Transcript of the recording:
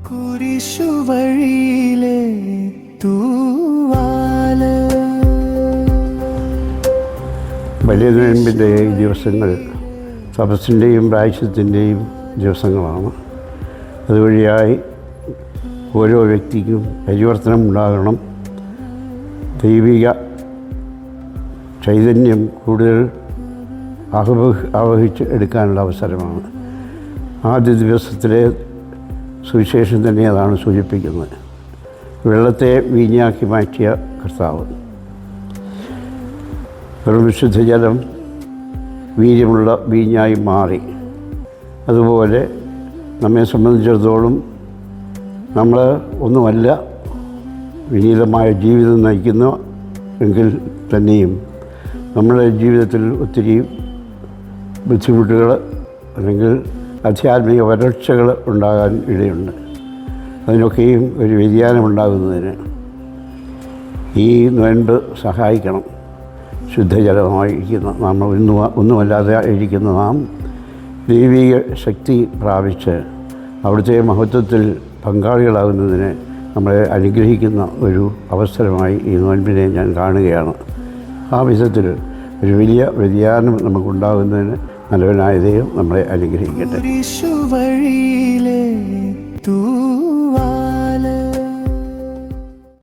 കുരിശുവഴിയിലെ തൂവാല. വലിയ നോയമ്പിൻ്റെ ഈ ദിവസങ്ങൾ തപസ്സിൻ്റെയും പ്രായശ്ചിത്തിൻ്റെയും ദിവസങ്ങളാണ്. അതുവഴിയായി ഓരോ വ്യക്തിക്കും പരിവർത്തനം ഉണ്ടാകണം. ദൈവിക ചൈതന്യം കൂടുതൽ ആവഹിച്ച് എടുക്കാനുള്ള അവസരമാണ്. ആദ്യ ദിവസത്തിലെ സുവിശേഷം തന്നെ അതാണ് സൂചിപ്പിക്കുന്നത്. വെള്ളത്തെ വീഞ്ഞാക്കി മാറ്റിയ കർത്താവ്, വെറും വിശുദ്ധജലം വീര്യമുള്ള വീഞ്ഞായി മാറി. അതുപോലെ നമ്മെ സംബന്ധിച്ചിടത്തോളം നമ്മൾ ഒന്നുമല്ല വിനീതമായ ജീവിതം നയിക്കുന്ന എങ്കിൽ തന്നെയും നമ്മുടെ ജീവിതത്തിൽ ഒത്തിരി ബുദ്ധിമുട്ടുകൾ അല്ലെങ്കിൽ ആധ്യാത്മിക വരൾച്ചകൾ ഉണ്ടാകാൻ ഇടയുണ്ട്. അതിനൊക്കെയും ഒരു വ്യതിയാനമുണ്ടാകുന്നതിന് ഈ നോയമ്പ് സഹായിക്കണം. ശുദ്ധജലമായിരിക്കുന്ന നമ്മൾ ഒന്നുമല്ലാതെ ഇരിക്കുന്ന നാം ദൈവിക ശക്തി പ്രാപിച്ച് അവിടുത്തെ മഹത്വത്തിൽ പങ്കാളികളാകുന്നതിന് നമ്മളെ അനുഗ്രഹിക്കുന്ന ഒരു അവസരമായി ഈ നോയമ്പിനെ ഞാൻ കാണുകയാണ്. ആ വിധത്തിൽ ഒരു വലിയ വ്യതിയാനം നമുക്കുണ്ടാകുന്നതിന് നല്ലവനായ ദൈവം നമ്മളെ അനുഗ്രഹിക്കട്ടെ.